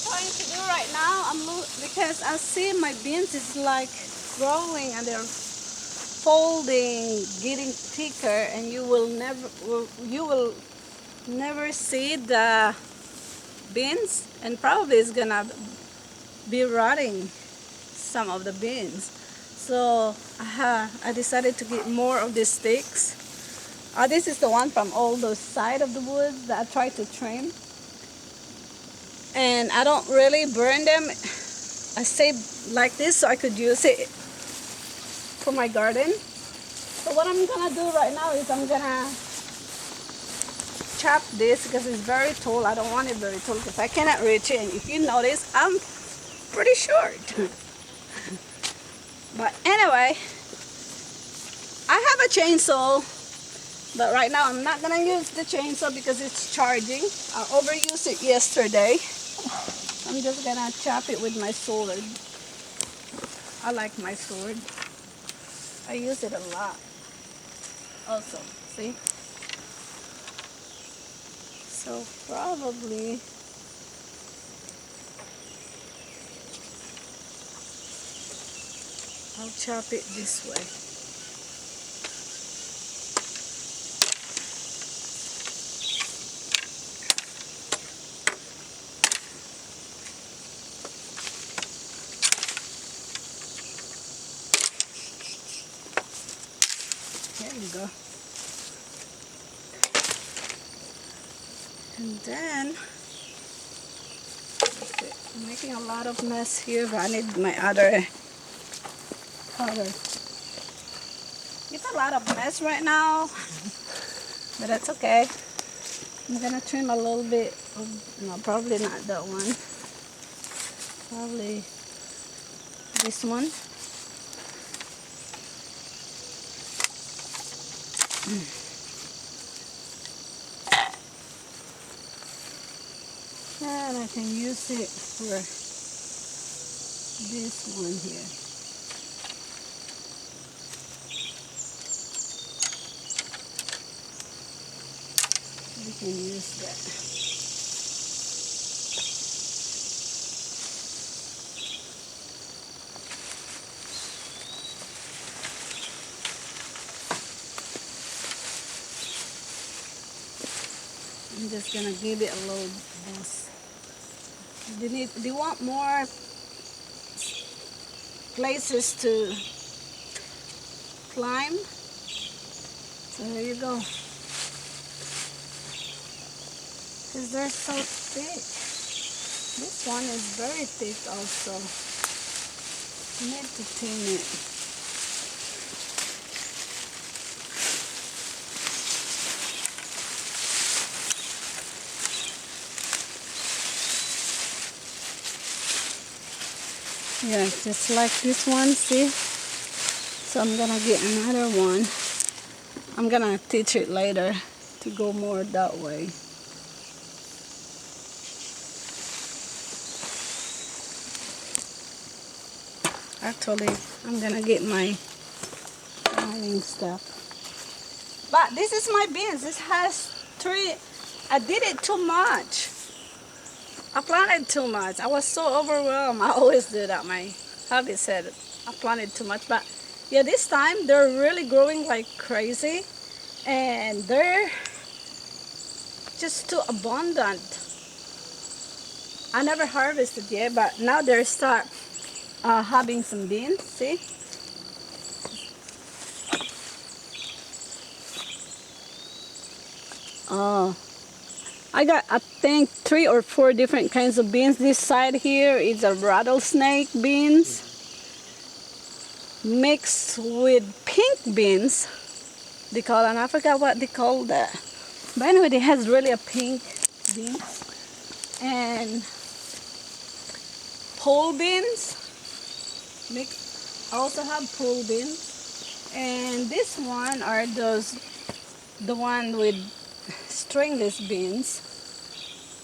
trying to do right now, because I see my beans is like growing and they're folding, getting thicker, and you will never see the beans, and probably it's gonna be rotting some of the beans. So I decided to get more of these sticks. This is the one from all the side of the woods that I tried to trim, and I don't really burn them. I save like this so I could use it for my garden. So what I'm gonna do right now is I'm gonna chop this because it's very tall. I don't want it very tall because I cannot reach it. And if you notice, I'm pretty short. But anyway, I have a chainsaw, but right now I'm not gonna use the chainsaw because it's charging. I overused it yesterday. I'm just gonna chop it with my sword. I like my sword. I use it a lot. Also, see? So probably I'll chop it this way. There you go. And then I'm making a lot of mess here, but I need my other. It's a lot of mess right now, but that's okay. I'm gonna trim a little bit of, no, probably not that one. Probably this one. And I can use it for this one here. We can use that. I'm just gonna give it a little boost. They want more places to climb. So there you go. Because they're so thick. This one is very thick also. You need to thin it. Yeah, just like this one, see? So I'm gonna get another one. I'm gonna teach it later to go more that way. Actually, I'm gonna get my mining stuff. But this is my beans. This has 3. I did it too much. I planted too much. I was so overwhelmed. I always do that. My hubby said I planted too much. But yeah, this time they're really growing like crazy. And they're just too abundant. I never harvested yet, but now they start having some beans. See? Oh, I got, I think, 3 or 4 different kinds of beans. This side here is a rattlesnake beans mixed with pink beans. They call it, and I forgot what they call that. But anyway, it has really a pink beans. And pole beans. I also have pole beans. And this one are the one with stringless beans.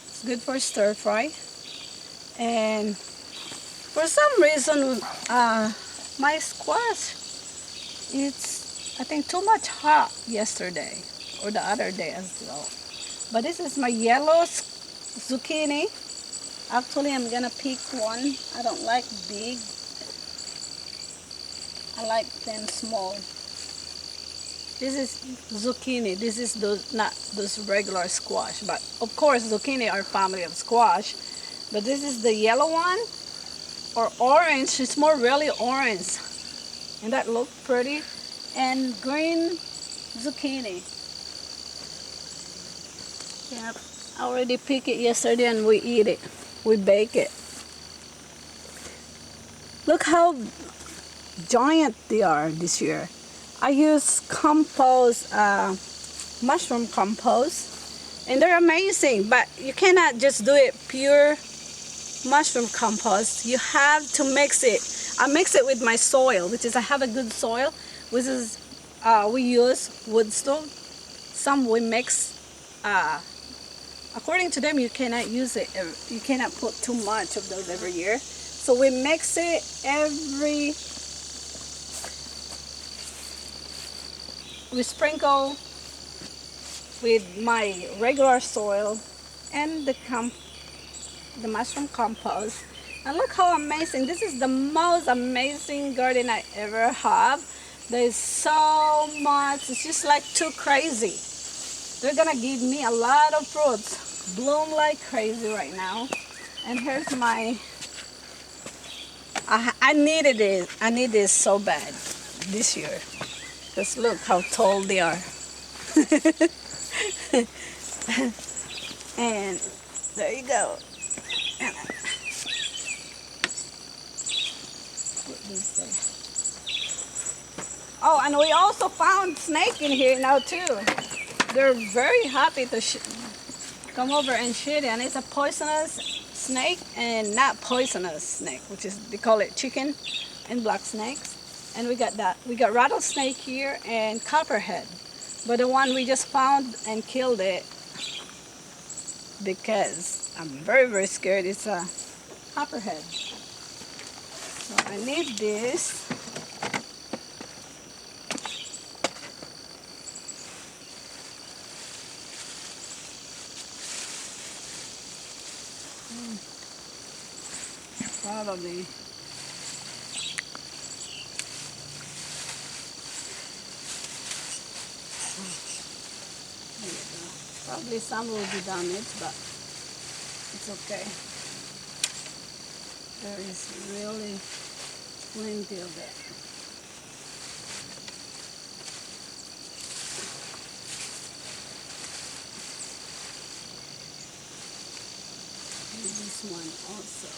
It's good for stir fry. And for some reason, my squash, it's, I think, too much hot yesterday or the other day as well. But this is my yellow zucchini. Actually, I'm gonna pick one. I don't like big. I like them small. This is zucchini. This is those not those regular squash, but of course zucchini are family of squash. But this is the yellow one or orange. It's more really orange, and that look pretty. And green zucchini. Yep, I already picked it yesterday and we eat it. We bake it. Look how giant they are this year. I use compost, mushroom compost, and they're amazing. But you cannot just do it pure mushroom compost. You have to mix it. I mix it with my soil, which is I have a good soil, which is we use wood stone. Some we mix. According to them, you cannot use it. You cannot put too much of those every year. So we mix it every. We sprinkle with my regular soil and the mushroom compost. And look how amazing. This is the most amazing garden I ever have. There's so much. It's just like too crazy. They're gonna give me a lot of fruits. Bloom like crazy right now. And here's my, I needed it. I need this so bad this year. Just look how tall they are. And there you go. Put this there. Oh, and we also found snake in here now too. They're very happy to come over and shoot it. And it's a poisonous snake and not poisonous snake, which is, they call it chicken and black snakes. And we got that. We got rattlesnake here and copperhead. But the one we just found and killed it because I'm very, very scared. It's a copperhead. So I need this. Probably. Probably some will be damaged, but it's okay. There is really plenty of it. And this one also.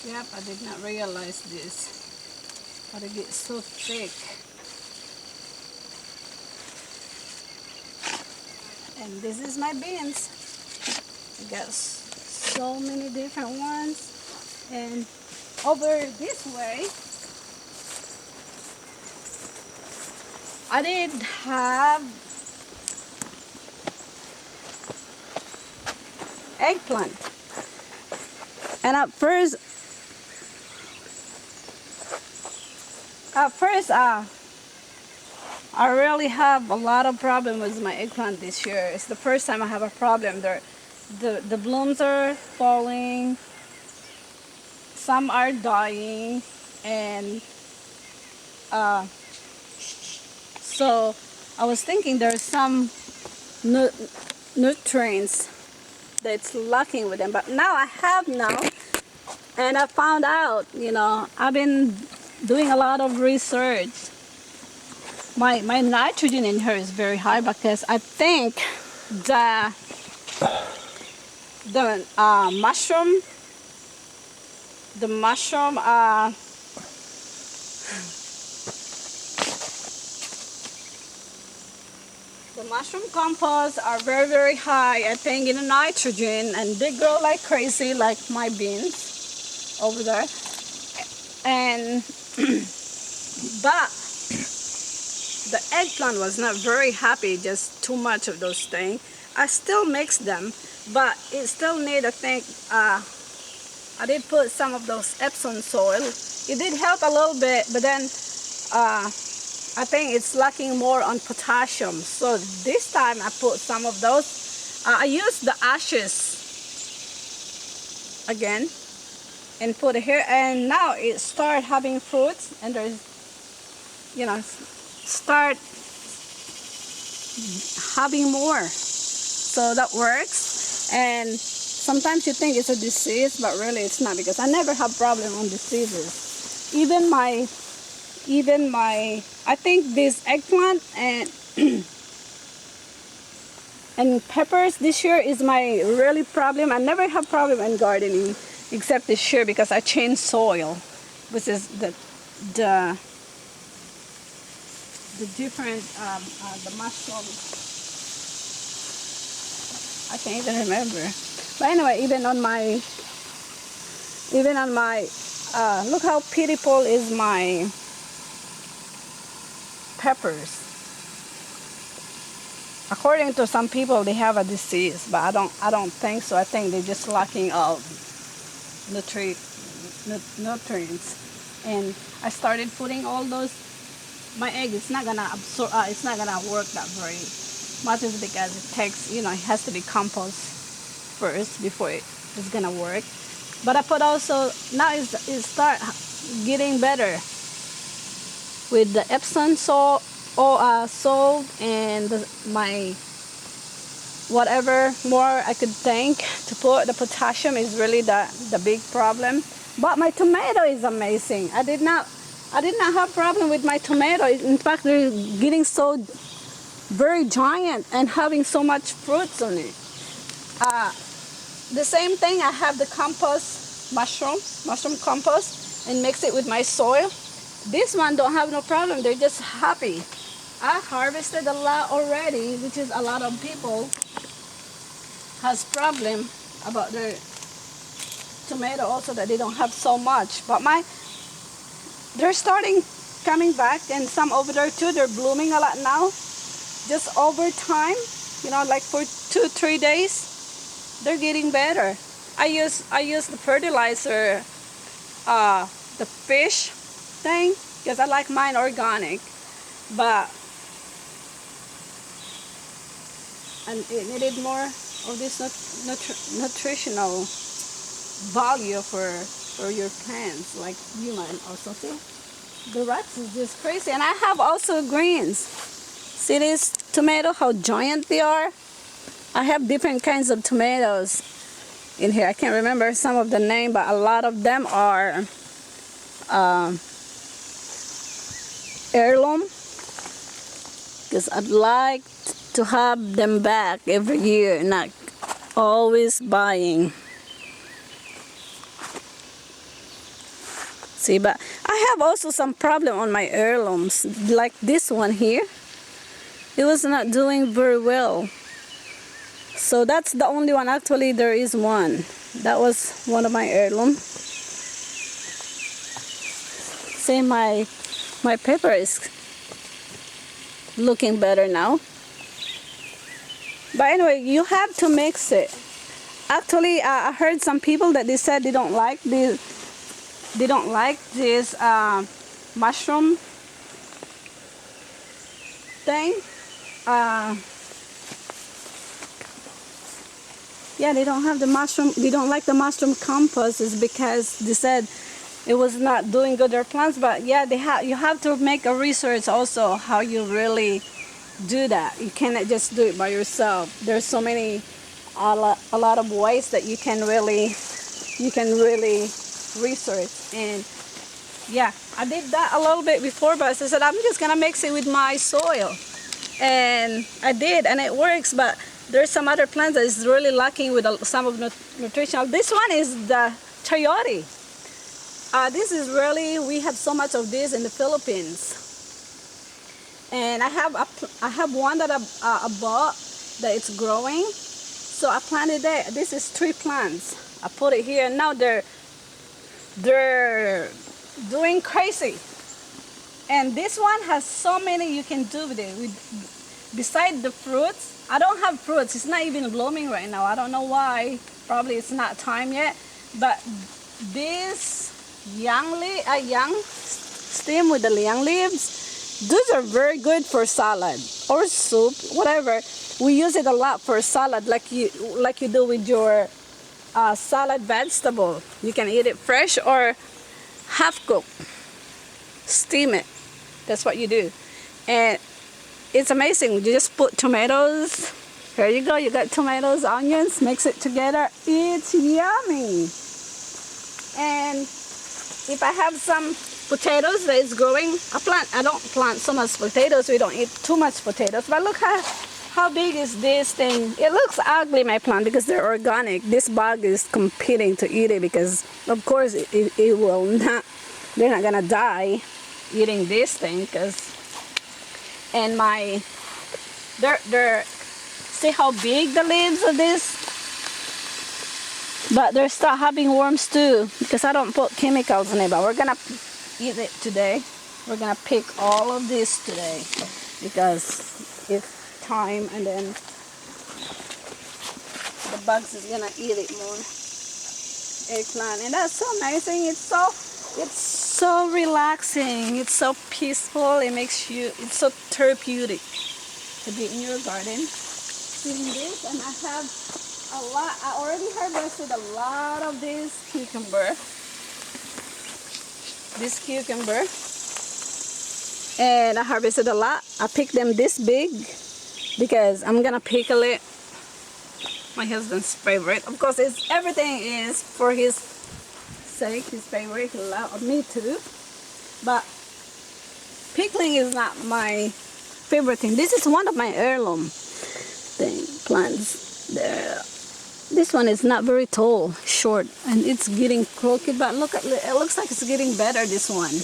Yep, I did not realize this. But it gets so thick. And this is my beans. I got so many different ones. And over this way, I did have eggplant. And at first, I really have a lot of problem with my eggplant this year. It's the first time I have a problem. The blooms are falling, some are dying, and so I was thinking there's some nutrients that's lacking with them. But now I have now, and I found out, I've been doing a lot of research. My nitrogen in her is very high because I think the mushroom compost are very, very high, I think, in the nitrogen, and they grow like crazy, like my beans over there. And but the eggplant was not very happy, just too much of those things. I still mix them, but it still need, I think, I did put some of those Epsom soil. It did help a little bit, but then I think it's lacking more on potassium. So this time I put some of those. I used the ashes again and put it here, and now it start having fruits, and there's, you know, start having more. So that works. And sometimes you think it's a disease, but really it's not, because I never have problem on diseases. Even my I think this eggplant and and peppers this year is my really problem. I never have problem in gardening except this year because I changed soil, which is the different the mushroom. I can't even remember. But anyway, even on my look how pitiful is my peppers. According to some people, they have a disease, but I don't think so. I think they're just lacking of nutrients. And I started putting all those. My egg is not gonna absorb. It's not gonna work that very much, is because it takes, you know, it has to be compost first before it's gonna work. But I put also, now it start getting better with the Epsom salt, salt, and my whatever more I could think to put. The potassium is really the big problem. But my tomato is amazing. I did not have problem with my tomato. In fact, they're getting so very giant and having so much fruits on it. The same thing, I have the compost, mushroom compost, and mix it with my soil. This one don't have no problem. They're just happy. I harvested a lot already, which is a lot of people has problem about their tomato also, that they don't have so much. But they're starting coming back, and some over there too, they're blooming a lot now. Just over time, you know, like for 2-3 days, they're getting better. I use the fertilizer, the fish thing, because I like mine organic, but and it needed more of this nutritional value for your plants, like you might also see. The rats is just crazy. And I have also greens. See this tomato, how giant they are? I have different kinds of tomatoes in here. I can't remember some of the name, but a lot of them are heirloom, because I'd like to have them back every year, not always buying. See, but I have also some problem on my heirlooms, like this one here. It was not doing very well. So that's the only one. Actually, there is one. That was one of my heirlooms. See, my pepper is looking better now. But anyway, you have to mix it. Actually, I heard some people that they said they don't like this. They don't like this mushroom thing. Yeah, they don't have the mushroom. They don't like the mushroom compost, is because they said it was not doing good their plants. But yeah, you have to make a research also how you really do that. You cannot just do it by yourself. There's so many a lot of ways that you can really research. And yeah, I did that a little bit before, but I said I'm just gonna mix it with my soil, and I did, and it works. But there's some other plants that is really lacking with some of nutritional. This one is the chayote. This is really, we have so much of this in the Philippines. And I have one that I bought that it's growing, so I planted there. This is 3 plants. I put it here, and now they're doing crazy. And this one has so many you can do with it. Beside the fruits, I don't have fruits. It's not even blooming right now. I don't know why. Probably it's not time yet. But this young stem with the young leaves, Those are very good for salad or soup, whatever. We use it a lot for salad, like you do with your salad vegetable. You can eat it fresh or half cooked, steam it. That's what you do, and it's amazing. You just put tomatoes. Here you go. You got tomatoes, onions. Mix it together. It's yummy. And if I have some potatoes that is growing, I don't plant so much potatoes. We don't eat too much potatoes. But look how big is this thing. It looks ugly, my plant, because they're organic. This bug is competing to eat it because, of course, it will not. They're not gonna die eating this thing and they're see how big the leaves of this, but they're still having worms too because I don't put chemicals in it. But we're gonna eat it today. We're gonna pick all of this today because it's time, and then the bugs is gonna eat it more. Eggplant, and that's so amazing. It's so relaxing. It's so peaceful. It's so therapeutic to be in your garden seeing this. And I have a lot. I already harvested a lot of this cucumber. And I harvested a lot. I picked them this big because I'm gonna pickle it. My husband's favorite. Of course, everything is for his sake, his favorite. He loves me too. But pickling is not my favorite thing. This is one of my heirloom plants. This one is not very tall, short, and it's getting crooked. But look at it. It looks like it's getting better. This one,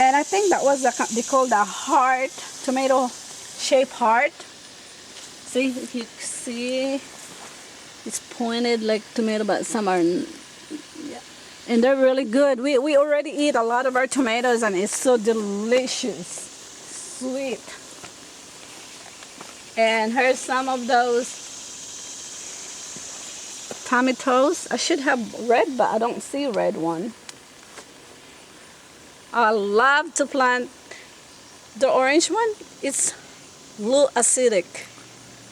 and I think that was they call the heart, tomato shaped heart. See, if you see. It's pointed like tomato, but some are, yeah. And they're really good. We already eat a lot of our tomatoes, and it's so delicious, sweet. And here's some of those tomatoes. I should have red, but I don't see red one. I love to plant the orange one. It's low acidic.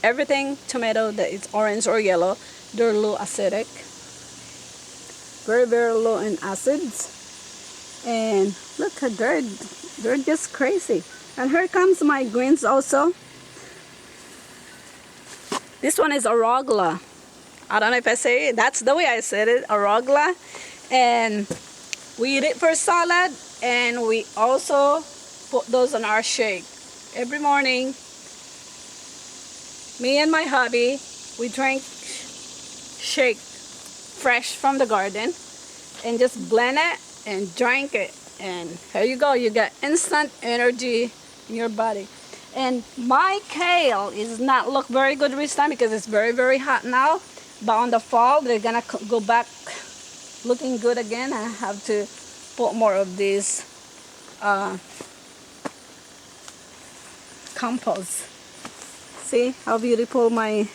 Everything tomato that is orange or yellow, they're low acidic, very very low in acids. And look at they're just crazy. And here comes my greens also. This one is arugula. I don't know if I say it, that's the way I said it, arugula. And we eat it for salad, and we also put those on our shake every morning. Me and my hubby, we drink shake fresh from the garden and just blend it and drink it. And here you go, you get instant energy in your body. And my kale is not look very good this time because it's very, very hot now. But on the fall, they're gonna go back looking good again. I have to put more of this compost. See how beautiful my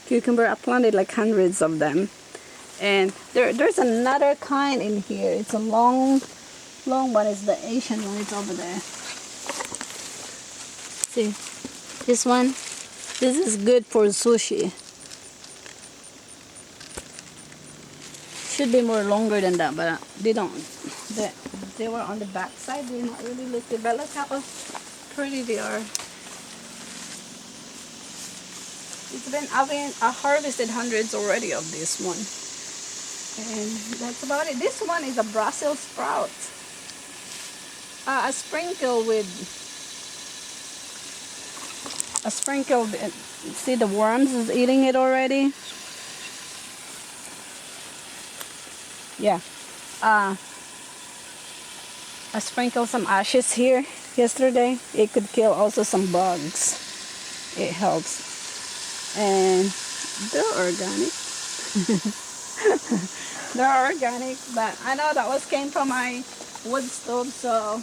cucumber. I planted like hundreds of them. And there's another kind in here. It's a long one. It's the Asian one. It's over there. See, this one. This is good for sushi. Should be more longer than that, but they don't. They were on the back side. They not really look developed. How pretty they are. I harvested hundreds already of this one. And that's about it. This one is a Brussels sprout. I sprinkled, see the worms is eating it already. Yeah. I sprinkled some ashes here yesterday. It could kill also some bugs. It helps. And they're organic. They're organic, but I know that came from my wood stove, so,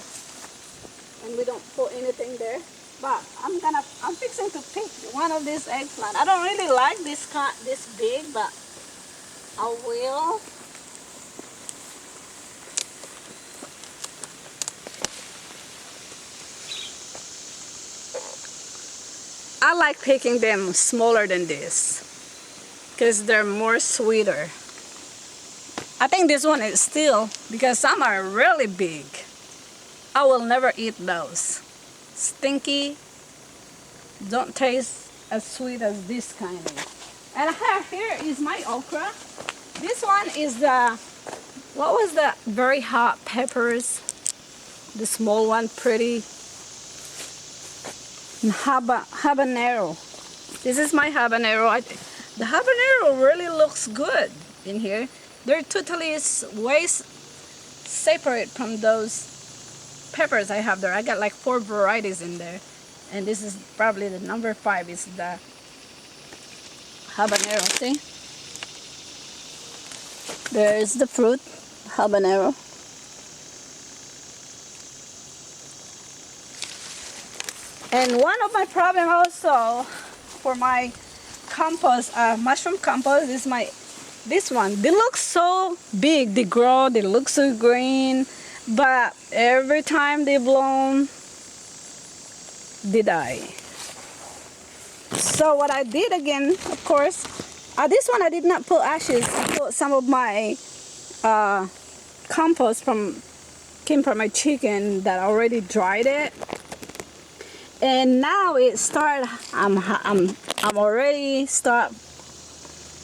and we don't put anything there. But I'm fixing to pick one of these eggplant. I don't really like this big, but I will. I like picking them smaller than this because they're more sweeter. I think this one is still, because some are really big. I will never eat those. Stinky, don't taste as sweet as this kind of. And I have here is my okra. This one is the, what was the very hot peppers? The small one, pretty. Habanero. This is my habanero. The habanero really looks good in here. They're totally way separate from those peppers I have there. I got like 4 varieties in there. And this is probably the number 5 is the habanero. See? There's the fruit, habanero. And one of my problem also for my compost, mushroom compost, is this one. They look so big, they grow, they look so green, but every time they bloom, they die. So what I did again, of course, this one I did not put ashes. I put some of my compost came from my chicken that already dried it. And now it started, I'm already start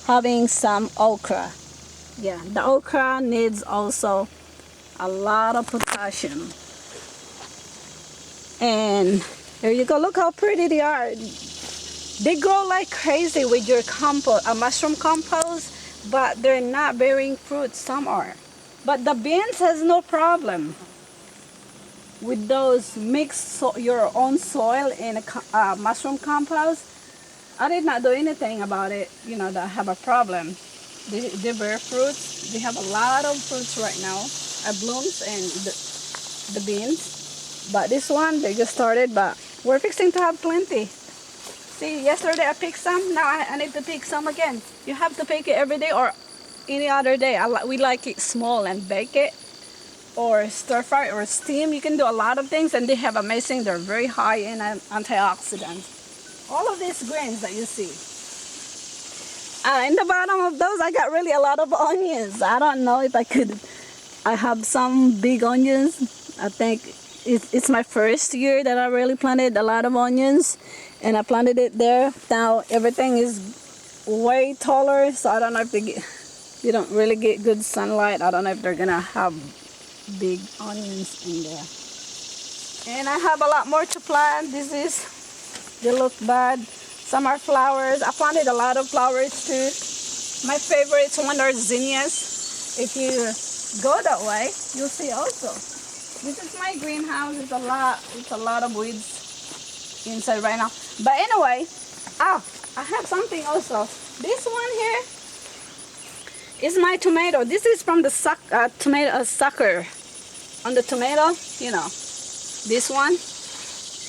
having some okra. Yeah, the okra needs also a lot of potassium. And there you go, look how pretty they are. They grow like crazy with your compost, a mushroom compost, but they're not bearing fruit, some are. But the beans has no problem. With those mix your own soil in a mushroom compost, I did not do anything about it, you know, that I have a problem. They bear fruits. They have a lot of fruits right now, blooms and the beans. But this one, they just started, but we're fixing to have plenty. See, yesterday I picked some, now I need to pick some again. You have to pick it every day or any other day. We like it small and bake it, or stir fry or steam. You can do a lot of things, and they have amazing, they're very high in antioxidants. All of these greens that you see. In the bottom of those, I got really a lot of onions. I don't know if I have some big onions. I think it's my first year that I really planted a lot of onions, and I planted it there. Now everything is way taller, so I don't know if they don't really get good sunlight. I don't know if they're gonna have big onions in there. And I have a lot more to plant. They look bad. Some are flowers. I planted a lot of flowers too. My favorites one are zinnias. If you go that way, you'll see also. This is my greenhouse. It's a lot of weeds inside right now. But anyway, I have something also. This one here is my tomato. This is from the tomato sucker on the tomato, you know, this one.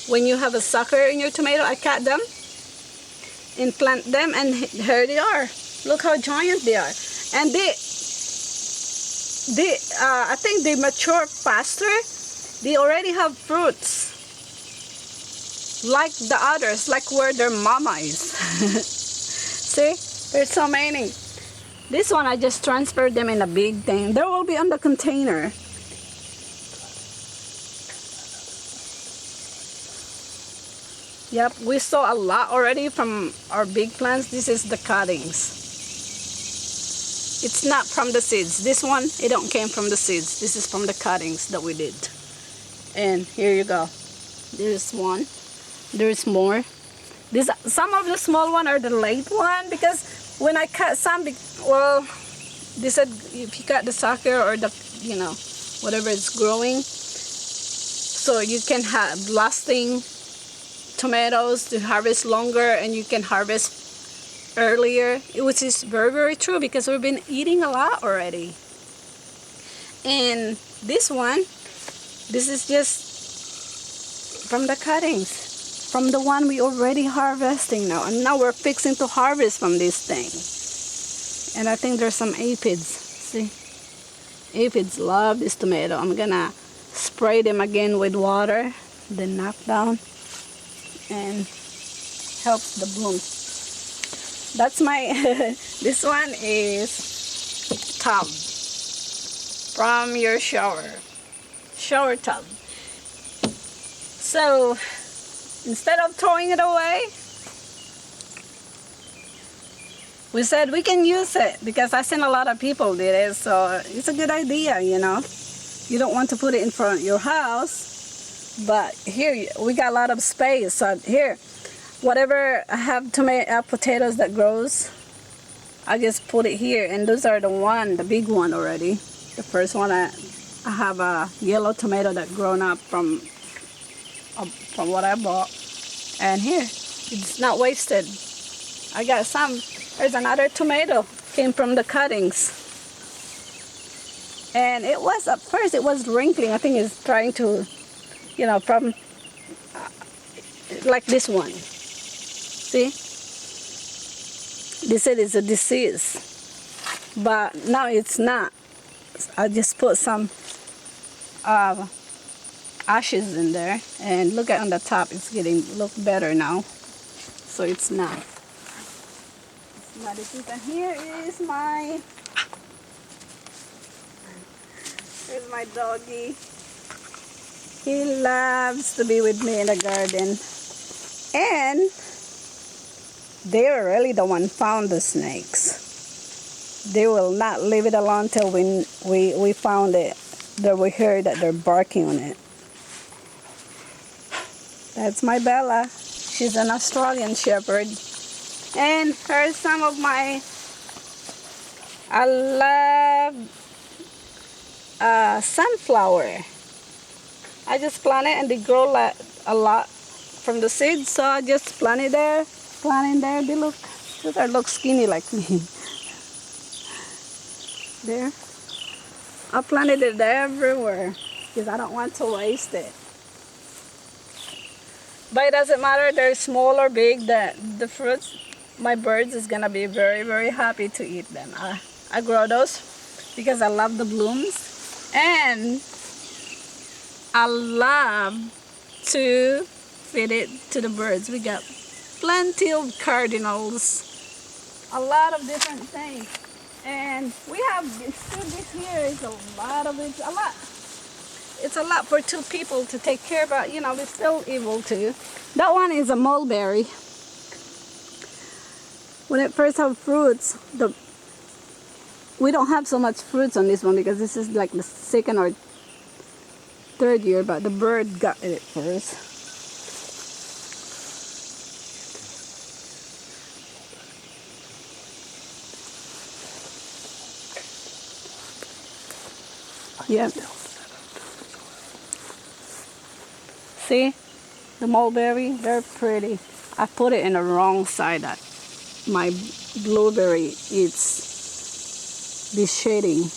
When you have a sucker in your tomato, I cut them and plant them, and here they are. Look how giant they are. And I think they mature faster. They already have fruits like the others, like where their mama is. See, there's so many. This one I just transferred them in a big thing. They will be on the container. Yep, we saw a lot already from our big plants. This is the cuttings. It's not from the seeds. This one, it don't came from the seeds. This is from the cuttings that we did. And here you go. There's one. There's more. Some of the small one are the late one, because when I cut some, well, they said if you cut the sucker or the, you know, whatever is growing, so you can have lasting tomatoes to harvest longer, and you can harvest earlier, which is very, very true, because we've been eating a lot already. And this one, this is just from the cuttings, from the one we already harvesting now, and now we're fixing to harvest from this thing. And I think there's some aphids. See, aphids love this tomato. I'm gonna spray them again with water, then knock down. And helps the blooms. That's my, this one is tub from your shower tub. So instead of throwing it away, we said we can use it because I seen a lot of people did it, so it's a good idea, you know. You don't want to put it in front of your house, but here we got a lot of space. So here, whatever I have potatoes that grows, I just put it here, and those are the big one already. The first one I have a yellow tomato that grown up from what I bought, and here it's not wasted. I got some. There's another tomato came from the cuttings, and it was at first it was wrinkling. I think it's trying to, you know, from like this one. See, they said it's a disease, but now it's not. I just put some ashes in there, and look at on the top, it's getting look better now. So it's not. And here is here's my doggy. He loves to be with me in the garden, and they were really the one found the snakes. They will not leave it alone till we found it. That we heard that they're barking on it. That's my Bella. She's an Australian Shepherd. And here's some of my, I love sunflower. I just plant it and they grow like a lot from the seeds, so I just plant it there. They look skinny like me. There. I planted it everywhere because I don't want to waste it. But it doesn't matter, they're small or big, the fruits, my birds is gonna be very, very happy to eat them. I grow those because I love the blooms, and I love to feed it to the birds. We got plenty of cardinals, a lot of different things. And we have this here is a lot of it, it's a lot for two people to take care of, but you know, we're still able to. That one is a mulberry. When it first have fruits, we don't have so much fruits on this one because this is like the second or third year, but the bird got it first. Yep. See, the mulberry, they're pretty. I put it in the wrong side that my blueberry eats this shading.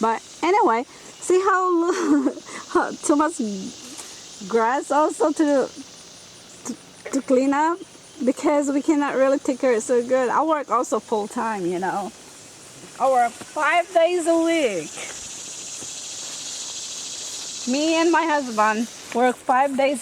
But anyway, see how too much grass also to clean up, because we cannot really take care of it so good. I work also full time, you know. I work 5 days a week. Me and my husband work 5 days